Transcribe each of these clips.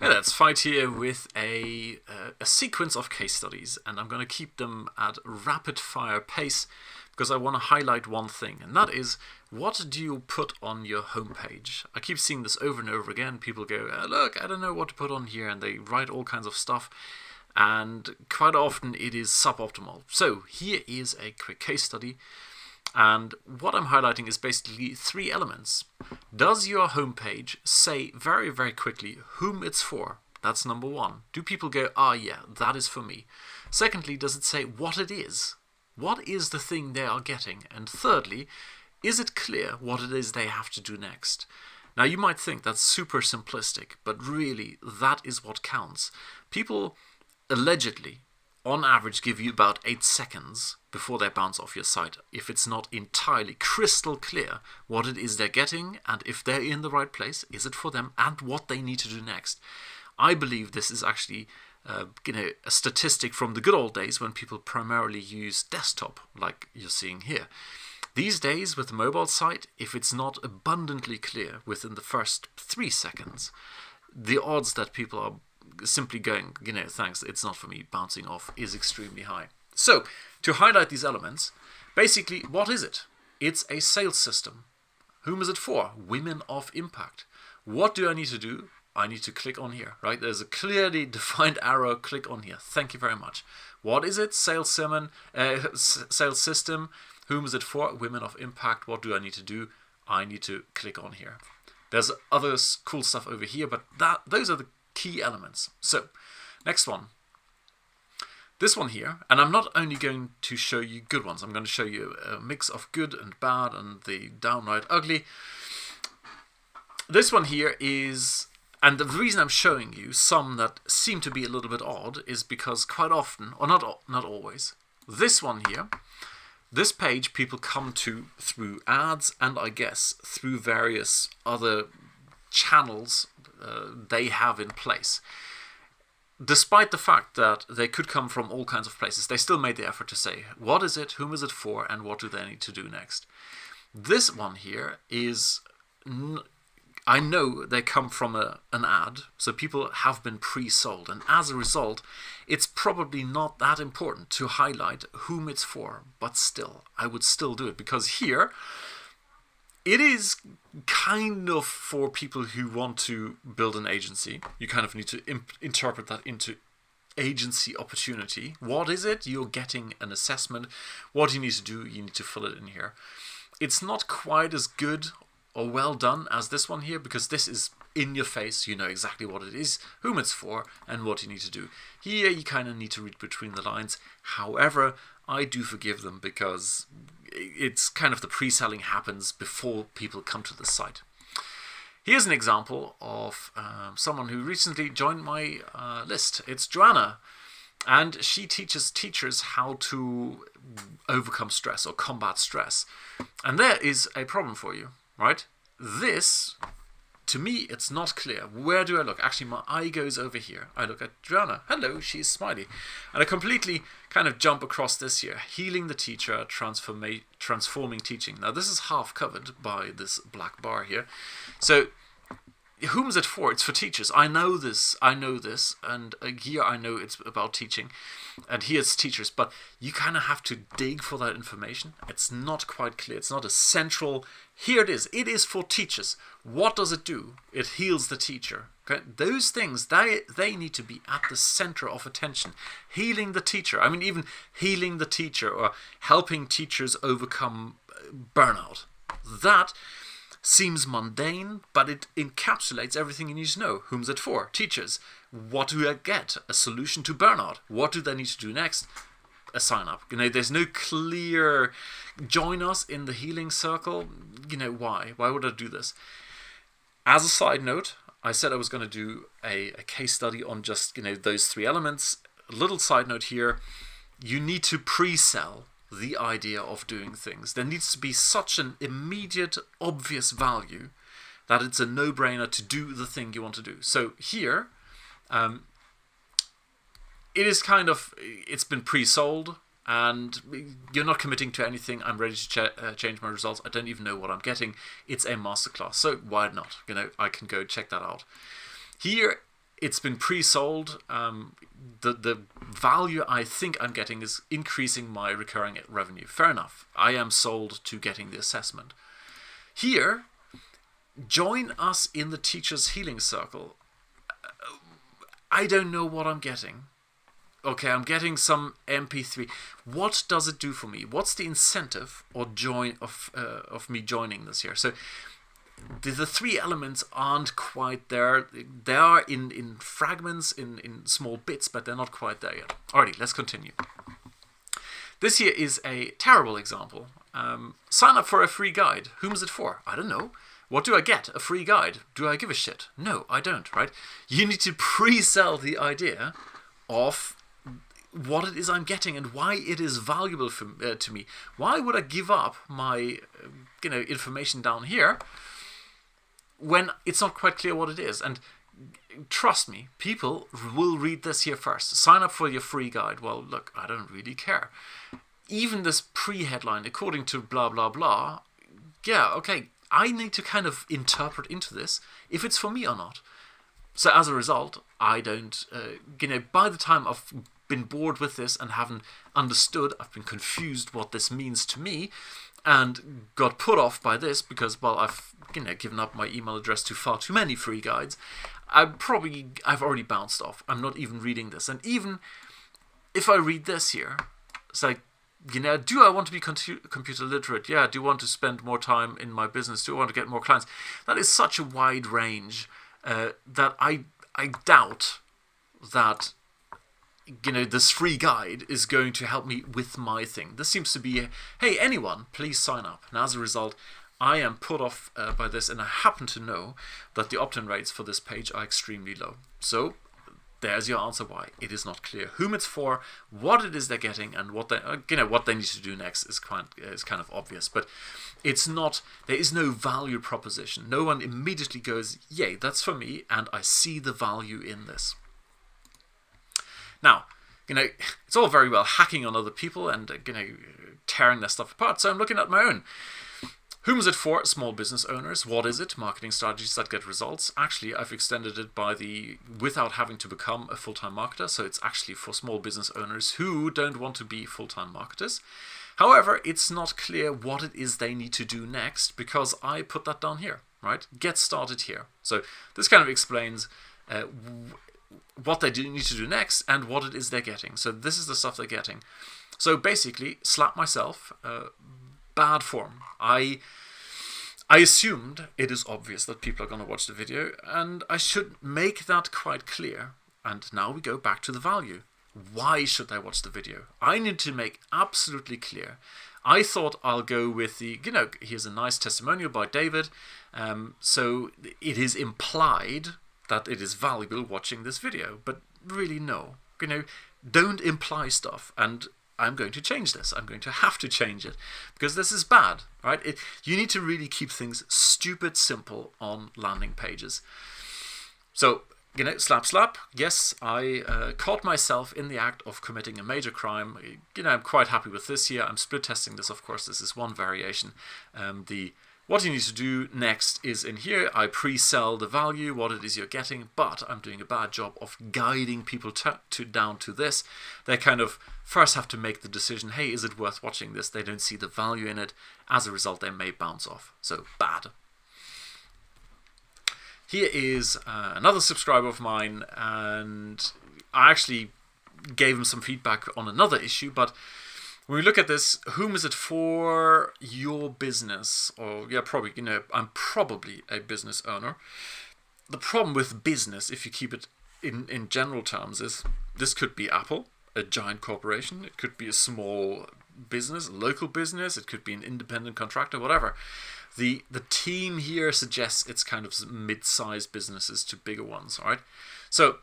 Hey, let's fight here with a sequence of case studies, and I'm going to keep them at rapid fire pace because I want to highlight one thing, and that is, what do you put on your homepage? I keep seeing this over and over again. People go, look, I don't know what to put on here, and they write all kinds of stuff, and quite often it is suboptimal. So here is a quick case study, and what I'm highlighting is basically three elements. Does your homepage say very, very quickly whom it's for? That's number one. Do people go, yeah, that is for me? Secondly, does it say what it is? What is the thing they are getting? And thirdly, is it clear what it is they have to do next? Now, you might think that's super simplistic, but really, that is what counts. People allegedly, on average, give you about 8 seconds before they bounce off your site if it's not entirely crystal clear what it is they're getting, and if they're in the right place, is it for them, and what they need to do next. I believe this is actually a statistic from the good old days when people primarily use desktop, like you're seeing here. These days, with the mobile site, if it's not abundantly clear within the first 3 seconds, the odds that people are simply going, thanks, it's not for me, bouncing off, is extremely high. So, to highlight these elements, basically, what is it? It's a sales system. Whom is it for? Women of impact. What do I need to do? I need to click on here, right? There's a clearly defined arrow, click on here. Thank you very much. What is it? Sales system. Whom is it for? Women of impact. What do I need to do? I need to click on here. There's other cool stuff over here, but those are the key elements. So, next one. This one here, and I'm not only going to show you good ones, I'm going to show you a mix of good and bad and the downright ugly. This one here is, and the reason I'm showing you some that seem to be a little bit odd is because quite often, or not always, this one here, this page people come to through ads and I guess through various other channels they have in place. Despite the fact that they could come from all kinds of places, they still made the effort to say, what is it, whom is it for, and what do they need to do next? This one here is, I know they come from an ad, so people have been pre-sold, and as a result, it's probably not that important to highlight whom it's for, but still, I would still do it, because here, it is kind of for people who want to build an agency. You kind of need to interpret that into agency opportunity. What is it? You're getting an assessment. What do you need to do? You need to fill it in here. It's not quite as good or well done as this one here, because this is in your face. You know exactly what it is, whom it's for, and what you need to do. Here, you kind of need to read between the lines. However, I do forgive them because it's kind of the pre-selling happens before people come to the site. Here's an example of someone who recently joined my list. It's Joanna, and she teaches teachers how to overcome stress or combat stress. And there is a problem for you, right? This, to me, it's not clear. Where do I look? Actually, my eye goes over here. I look at Joanna. Hello, she's smiley. And I completely kind of jump across this here. Healing the teacher, transforming teaching. Now, this is half covered by this black bar here. So, whom is it for? It's for teachers. I know this. And here I know it's about teaching. And here it's teachers. But you kind of have to dig for that information. It's not quite clear. It's not a central... Here it is. It is for teachers. What does it do? It heals the teacher. Okay? Those things, they need to be at the center of attention. Healing the teacher. I mean, even healing the teacher or helping teachers overcome burnout. That seems mundane, but it encapsulates everything you need to know. Whom's it for? Teachers. What do I get? A solution to burnout. What do they need to do next? A sign up. There's no clear join us in the healing circle. Why? Why would I do this? As a side note, I said I was going to do a case study on just, those three elements. A little side note here. You need to pre-sell the idea of doing things. There needs to be such an immediate, obvious value that it's a no-brainer to do the thing you want to do. So here, it is kind of, it's been pre-sold and you're not committing to anything. I'm ready to change my results. I don't even know what I'm getting. It's a masterclass. So why not? I can go check that out. Here, it's been pre-sold. The value I think I'm getting is increasing my recurring revenue. Fair enough. I am sold to getting the assessment. Here, join us in the Teacher's Healing Circle. I don't know what I'm getting. Okay, I'm getting some MP3. What does it do for me? What's the incentive or join of me joining this here? So the three elements aren't quite there. They are in fragments, in small bits, but they're not quite there yet. Alrighty, let's continue. This here is a terrible example. Sign up for a free guide. Whom is it for? I don't know. What do I get? A free guide. Do I give a shit? No, I don't, right? You need to pre-sell the idea of what it is I'm getting and why it is valuable to me. Why would I give up my information down here when it's not quite clear what it is? And trust me, people will read this here first. Sign up for your free guide. Well, look, I don't really care. Even this pre-headline, according to blah, blah, blah, yeah, okay, I need to kind of interpret into this if it's for me or not. So as a result, I don't, by the time I've been bored with this and haven't understood, I've been confused what this means to me and got put off by this because, well, I've given up my email address to far too many free guides. I've already bounced off. I'm not even reading this. And even if I read this here, it's like, do I want to be computer literate? Yeah. Do I want to spend more time in my business? Do I want to get more clients? That is such a wide range that I doubt that this free guide is going to help me with my thing. This seems to be, hey, anyone, please sign up. And as a result, I am put off by this, and I happen to know that the opt-in rates for this page are extremely low. So there's your answer why it is not clear whom it's for, what it is they're getting, and what they what they need to do next is kind of obvious. But it's not. There is no value proposition. No one immediately goes, "Yay, that's for me," and I see the value in this. Now, it's all very well hacking on other people and tearing their stuff apart. So I'm looking at my own. Whom is it for? Small business owners. What is it? Marketing strategies that get results. Actually, I've extended it without having to become a full-time marketer. So it's actually for small business owners who don't want to be full-time marketers. However, it's not clear what it is they need to do next because I put that down here, right? Get started here. So this kind of explains what they do need to do next and what it is they're getting. So this is the stuff they're getting. So basically, slap myself. Bad form. I assumed it is obvious that people are going to watch the video, and I should make that quite clear. And now we go back to the value. Why should they watch the video? I need to make absolutely clear. I thought I'll go with the, here's a nice testimonial by David. So it is implied that it is valuable watching this video, but really no. Don't imply stuff. And I'm going to change this. I'm going to have to change it because this is bad, right? You need to really keep things stupid simple on landing pages. So, slap. Yes, I caught myself in the act of committing a major crime. I'm quite happy with this here. I'm split testing this, of course. This is one variation. What you need to do next is in here. I pre-sell the value, what it is you're getting, but I'm doing a bad job of guiding people down to this. They kind of first have to make the decision, hey, is it worth watching this? They don't see the value in it. As a result, they may bounce off. So bad. Here is another subscriber of mine, and I actually gave him some feedback on another issue, but when we look at this, whom is it for? Your business. Or, yeah, probably, I'm probably a business owner. The problem with business, if you keep it in general terms, is this could be Apple, a giant corporation. It could be a small business, local business. It could be an independent contractor, whatever. The team here suggests it's kind of mid-sized businesses to bigger ones, all right? So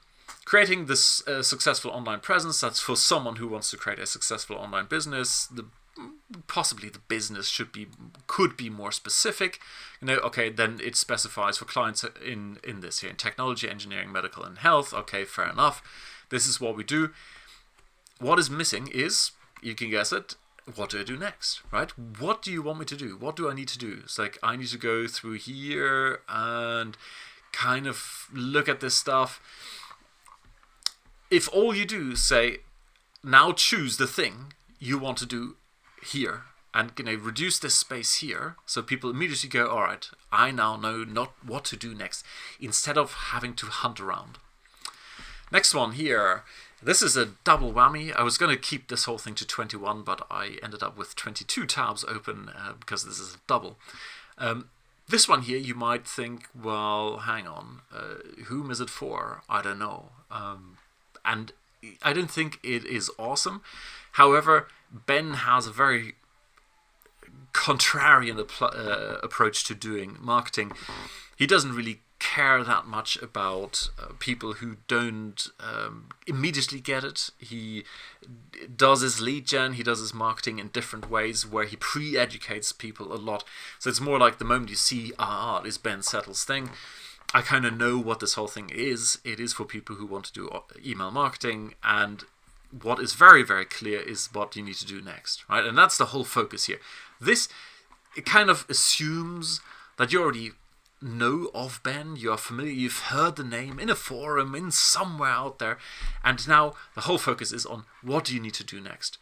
creating this successful online presence, that's for someone who wants to create a successful online business. Possibly the business could be more specific. Okay, then it specifies for clients in this here, in technology, engineering, medical, and health. Okay, fair enough. This is what we do. What is missing is, you can guess it, what do I do next, right? What do you want me to do? What do I need to do? It's like I need to go through here and kind of look at this stuff. if all you do say, now choose the thing you want to do here, and reduce this space here, so people immediately go, all right, I now know not what to do next, instead of having to hunt around. Next one here. This is a double whammy. I was going to keep this whole thing to 21, but I ended up with 22 tabs open because this is a double. This one here, you might think, well, hang on, whom is it for? I don't know. And I don't think it is awesome. However, Ben has a very contrarian approach to doing marketing. He doesn't really care that much about people who don't immediately get it. He does his lead gen, he does his marketing in different ways where he pre-educates people a lot. So it's more like the moment you see, it is Ben Settle's thing, I kind of know what this whole thing is. It is for people who want to do email marketing, and what is very, very clear is what you need to do next, right? And that's the whole focus here. This, it kind of assumes that you already know of Ben, you're familiar, you've heard the name in a forum, in somewhere out there, and now the whole focus is on what do you need to do next.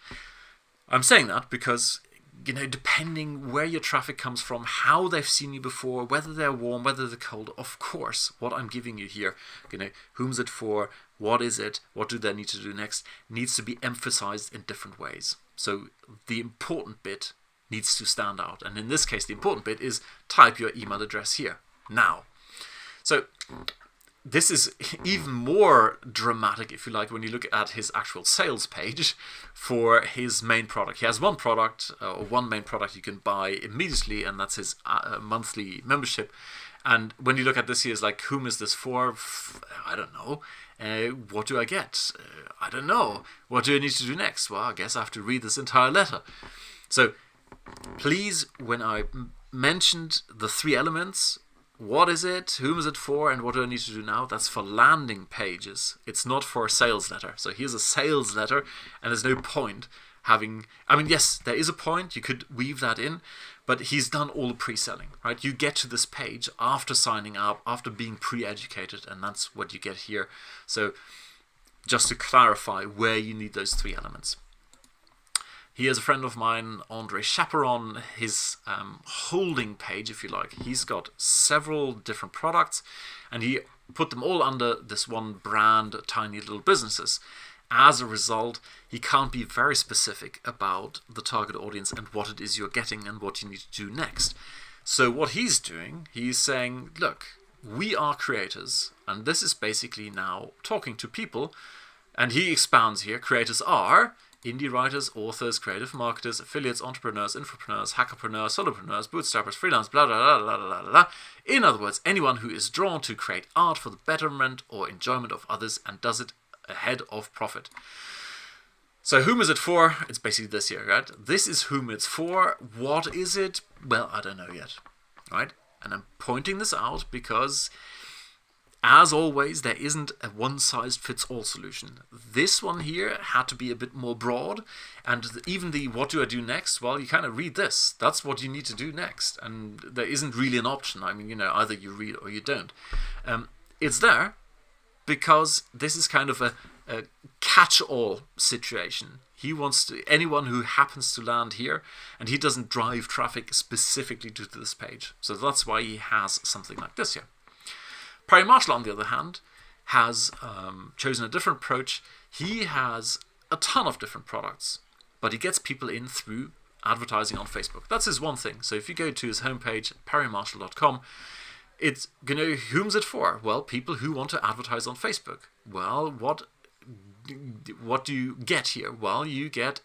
I'm saying that because, depending where your traffic comes from, how they've seen you before, whether they're warm, whether they're cold, of course, what I'm giving you here, whom's it for, what is it, what do they need to do next, needs to be emphasized in different ways. So the important bit needs to stand out. And in this case, the important bit is type your email address here. Now, so this is even more dramatic, if you like, when you look at his actual sales page for his main product. He has one product, or one main product you can buy immediately, and that's his monthly membership. And when you look at this, he is like, whom is this for? I don't know. What do I get? I don't know. What do I need to do next? Well, I guess I have to read this entire letter. So please, when I mentioned the three elements, what is it, whom is it for, and what do I need to do now? That's for landing pages. It's not for a sales letter. So here's a sales letter, and there's no point having... yes, there is a point. You could weave that in, but he's done all the pre-selling, right? You get to this page after signing up, after being pre-educated, and that's what you get here. So just to clarify where you need those three elements. He is a friend of mine, Andre Chaperon, his holding page, if you like. He's got several different products, and he put them all under this one brand, Tiny Little Businesses. As a result, he can't be very specific about the target audience and what it is you're getting and what you need to do next. So what he's doing, he's saying, look, we are creators, and this is basically now talking to people, and he expounds here, creators are... indie writers, authors, creative marketers, affiliates, entrepreneurs, infopreneurs, hackerpreneurs, solopreneurs, bootstrappers, freelance, blah, blah, blah, blah, blah, blah, blah. In other words, anyone who is drawn to create art for the betterment or enjoyment of others and does it ahead of profit. So whom is it for? It's basically this here, right? This is whom it's for. What is it? Well, I don't know yet, right? And I'm pointing this out because... as always, there isn't a one-size-fits-all solution. This one here had to be a bit more broad, and even the what do I do next, well, you kind of read this. That's what you need to do next, and there isn't really an option. Either you read or you don't. It's there because this is kind of a catch-all situation. He wants to, anyone who happens to land here, and he doesn't drive traffic specifically to this page. So that's why he has something like this here. Perry Marshall, on the other hand, has chosen a different approach. He has a ton of different products, but he gets people in through advertising on Facebook. That's his one thing. So if you go to his homepage, perrymarshall.com, it's, whom's it for? Well, people who want to advertise on Facebook. Well, what do you get here? Well, you get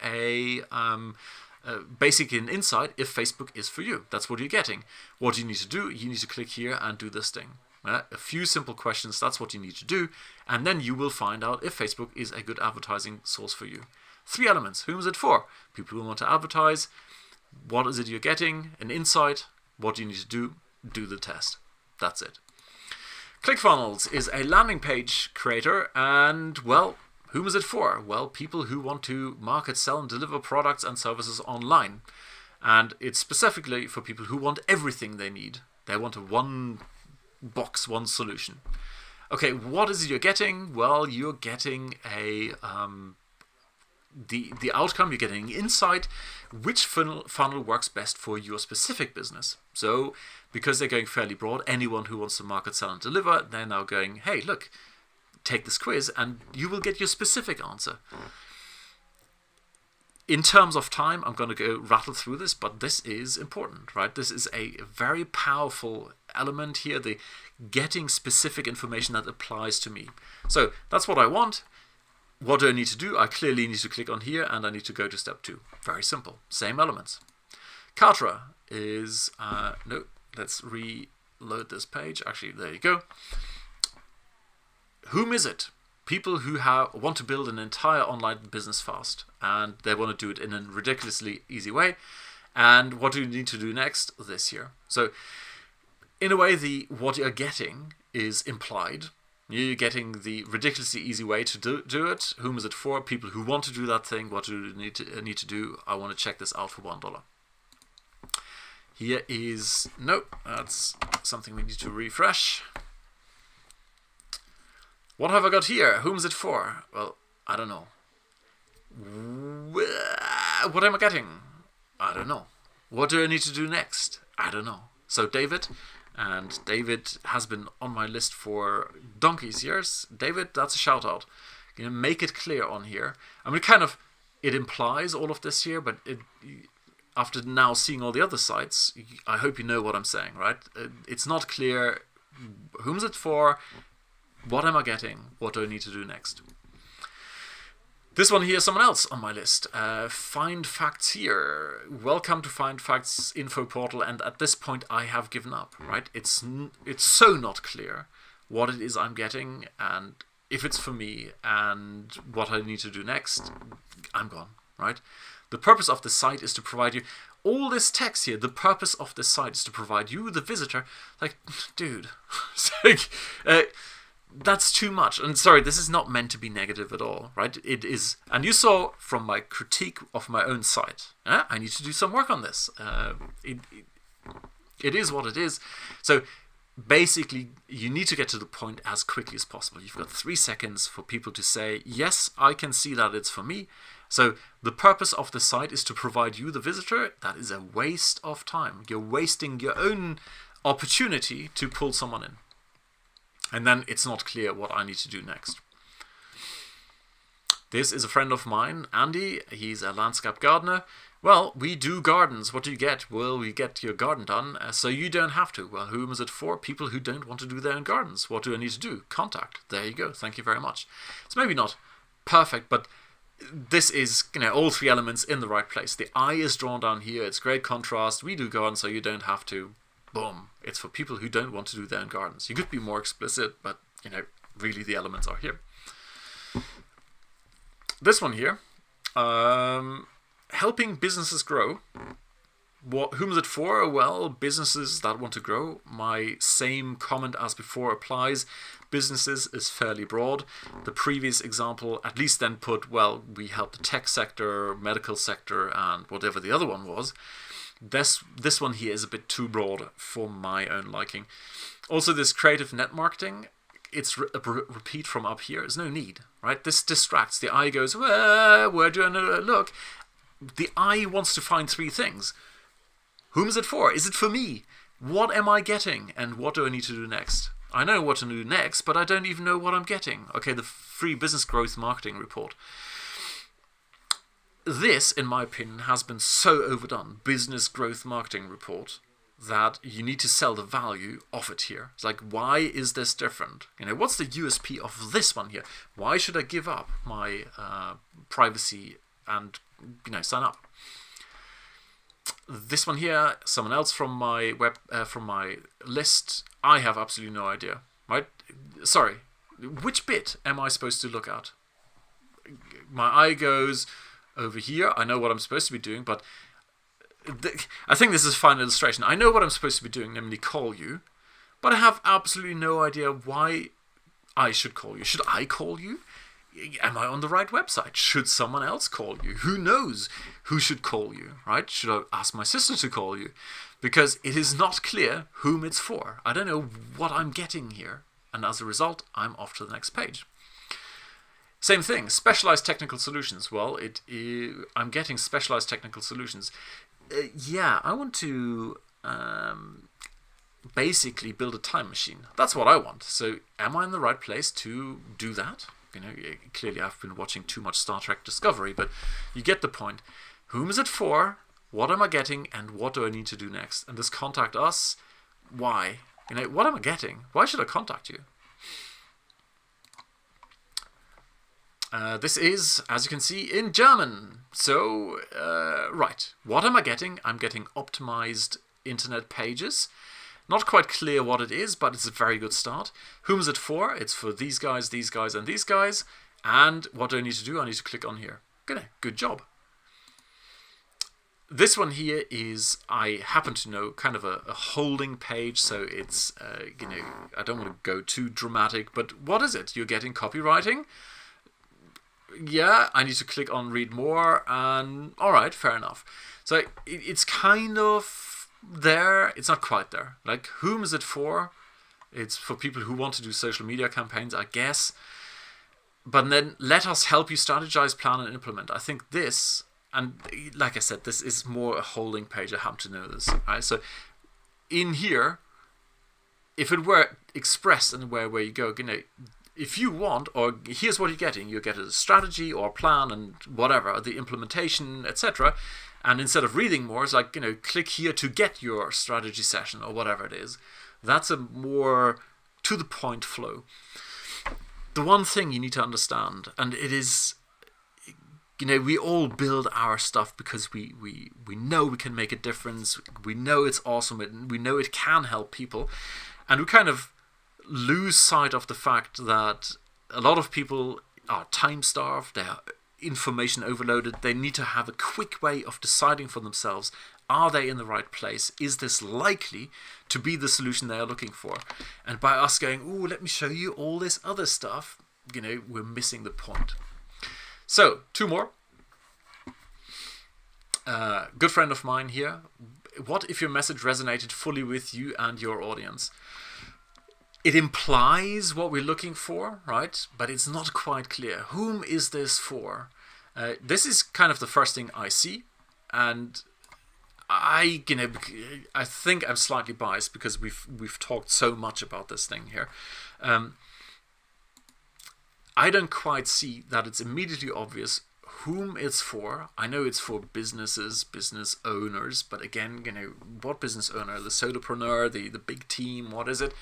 basically an insight if Facebook is for you. That's what you're getting. What do you need to do? You need to click here and do this thing. A few simple questions, that's what you need to do, and then you will find out if Facebook is a good advertising source for you. Three elements. Whom is it for? People who want to advertise. What is it you're getting? An insight. What do you need to do? Do the test. That's it. ClickFunnels is a landing page creator, and, well, whom is it for? Well, people who want to market, sell, and deliver products and services online. And it's specifically for people who want everything they need. They want a one box, one solution. Okay, what is it you're getting? Well, you're getting a the outcome. You're getting insight. Which funnel works best for your specific business? So, because they're going fairly broad, anyone who wants to market, sell, and deliver, they're now going, hey, look, take this quiz, and you will get your specific answer. In terms of time, I'm going to go rattle through this, but this is important, right? This is a very powerful element here, the getting specific information that applies to me. So that's what I want. What do I need to do? I clearly need to click on here, and I need to go to step 2. Very simple. Same elements. Kartra is, no, let's reload this page. Actually, there you go. Whom is it? People who want to build an entire online business fast, and they want to do it in a ridiculously easy way. And what do you need to do next? This here. So in a way, what you're getting is implied. You're getting the ridiculously easy way to do it. Whom is it for? People who want to do that thing. What do you need to do? I want to check this out for $1. Here is, nope, that's something we need to refresh. What have I got here? Whom is it for? Well, I don't know. What am I getting? I don't know. What do I need to do next? I don't know. So David, and David has been on my list for donkey's years. David, that's a shout out. Make it clear on here. I mean, it implies all of this here, but after now seeing all the other sites, I hope you know what I'm saying, right? It's not clear. Whom is it for? What am I getting? What do I need to do next? This one here is someone else on my list. Find Facts here. Welcome to Find Facts info portal. And at this point, I have given up, right? It's so not clear what it is I'm getting and if it's for me and what I need to do next. I'm gone, right? The purpose of the site is to provide you all this text here. The purpose of this site is to provide you, the visitor, like, dude, that's too much. And sorry, this is not meant to be negative at all, right? It is, and you saw from my critique of my own site, I need to do some work on this. It is what it is. So basically, you need to get to the point as quickly as possible. You've got 3 seconds for people to say, yes, I can see that it's for me. So the purpose of the site is to provide you, the visitor. That is a waste of time. You're wasting your own opportunity to pull someone in. And then it's not clear what I need to do next. This is a friend of mine, Andy. He's a landscape gardener. Well, we do gardens. What do you get? Well, we get your garden done, so you don't have to. Well, whom is it for? People who don't want to do their own gardens. What do I need to do? Contact. There you go. Thank you very much. It's maybe not perfect, but this is, all 3 elements in the right place. The eye is drawn down here. It's great contrast. We do gardens, so you don't have to. Boom. It's for people who don't want to do their own gardens. You could be more explicit, but, really the elements are here. This one here, helping businesses grow. Whom is it for? Well, businesses that want to grow. My same comment as before applies. Businesses is fairly broad. The previous example at least then put, well, we help the tech sector, medical sector, and whatever the other one was. This one here is a bit too broad for my own liking. Also, this creative net marketing, it's repeat from up here. There's no need, right? This distracts. The eye goes, where do I look? The eye wants to find 3 things. Whom is it for? Is it for me? What am I getting? And what do I need to do next? I know what to do next, but I don't even know what I'm getting. Okay, the free business growth marketing report. This, in my opinion, has been so overdone, business growth marketing report, that you need to sell the value of it here. It's like, why is this different? What's the USP of this one here? Why should I give up my privacy and, sign up? This one here, someone else from my from my list, I have absolutely no idea, right? Sorry, which bit am I supposed to look at? My eye goes over here. I know what I'm supposed to be doing, but I think this is a fine illustration. I know what I'm supposed to be doing, namely call you, but I have absolutely no idea why I should call you. Should I call you? Am I on the right website? Should someone else call you? Who knows who should call you, right? Should I ask my sister to call you? Because it is not clear whom it's for. I don't know what I'm getting here. and as a result, I'm off to the next page. Same thing, specialized technical solutions. Well, I'm getting specialized technical solutions. Yeah, I want to basically build a time machine. That's what I want. So am I in the right place to do that? Clearly I've been watching too much Star Trek Discovery, but you get the point. Whom is it for? What am I getting? And what do I need to do next? And this contact us. Why? What am I getting? Why should I contact you? This is, as you can see, in German. So, right. What am I getting? I'm getting optimized internet pages. Not quite clear what it is, but it's a very good start. Whom is it for? It's for these guys, and these guys. And what do I need to do? I need to click on here. Good job. This one here is, I happen to know, kind of a holding page. So it's, I don't want to go too dramatic, but what is it? You're getting copywriting. Yeah, I need to click on read more, and all right, fair enough. So it's kind of there. It's not quite there. Like, whom is it for? It's for people who want to do social media campaigns, I guess. But then let us help you strategize, plan, and implement. I think this, and like I said, this is more a holding page. I happen to know this. Right? So in here, if it were expressed in the way where you go, if you want, or here's what you're getting. You get a strategy or plan and whatever, the implementation, etc. And instead of reading more, it's like, click here to get your strategy session or whatever it is. That's a more to the point flow. The one thing you need to understand, and it is, we all build our stuff because we know we can make a difference. We know it's awesome. We know it can help people. And we kind of lose sight of the fact that a lot of people are time-starved, they are information overloaded, they need to have a quick way of deciding for themselves, are they in the right place? Is this likely to be the solution they are looking for? And by us going, oh, let me show you all this other stuff, we're missing the point. So, two more. Good friend of mine here. What if your message resonated fully with you and your audience? It implies what we're looking for, right? But it's not quite clear. Whom is this for? This is kind of the first thing I see, and I think I'm slightly biased because we've talked so much about this thing here. I don't quite see that it's immediately obvious whom it's for. I know it's for businesses, business owners, but again, what business owner? The solopreneur, the big team. What is it?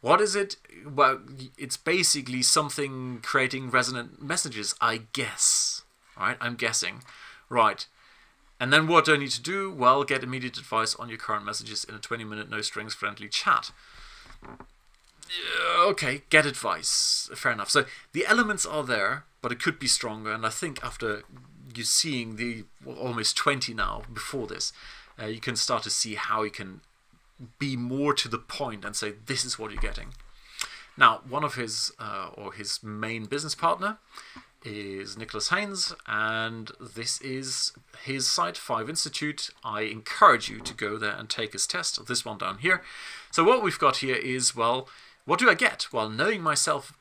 What is it? Well, it's basically something creating resonant messages, I guess. Right? I'm guessing. Right. And then what do I need to do? Well, get immediate advice on your current messages in a 20-minute no-strings friendly chat. Okay, get advice. Fair enough. So the elements are there, but it could be stronger. And I think after you seeing the almost 20 now before this, you can start to see how you can be more to the point and say, this is what you're getting. Now, one of his main business partner is Nicholas Haynes, and this is his site, 5 Institute. I encourage you to go there and take his test, this one down here. So what we've got here is, well, what do I get? Well, knowing myself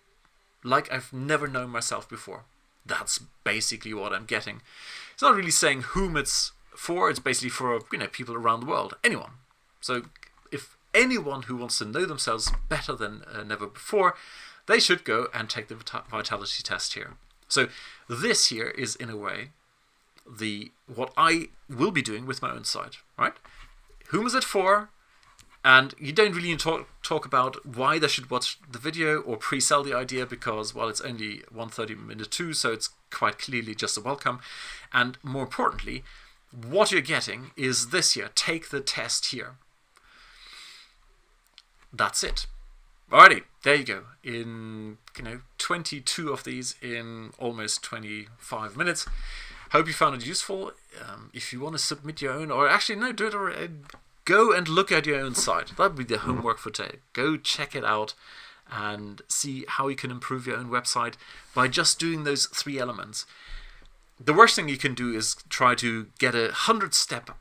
like I've never known myself before. That's basically what I'm getting. It's not really saying whom it's for. It's basically for people around the world, anyone. So if anyone who wants to know themselves better than never before, they should go and take the vitality test here. So this here is, in a way, what I will be doing with my own site, right? Whom is it for? And you don't really talk about why they should watch the video or pre-sell the idea because, well, it's only 1:30 2, so it's quite clearly just a welcome. And more importantly, what you're getting is this here. Take the test here. That's it. Alrighty, there you go. In 22 of these in almost 25 minutes. Hope you found it useful. If you want to submit your own, or actually no, do it already. Go and look at your own site. That would be the homework for today. Go check it out and see how you can improve your own website by just doing those 3 elements. The worst thing you can do is try to get a 100-step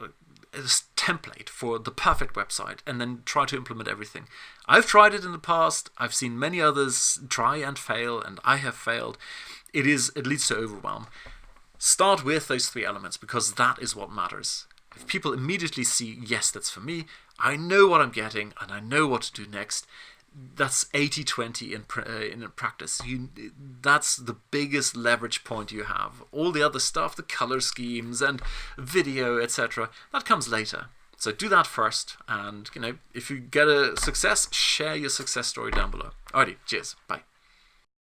template for the perfect website and then try to implement everything. I've tried it in the past. I've seen many others try and fail, and I have failed. It leads to overwhelm. Start with those 3 elements, because that is what matters. If people immediately see, yes, that's for me, I know what I'm getting and I know what to do next, that's 80-20 in practice. That's the biggest leverage point you have. All the other stuff, the color schemes and video, etc., that comes later. So do that first, and if you get a success, share your success story down below. Alrighty, cheers, bye.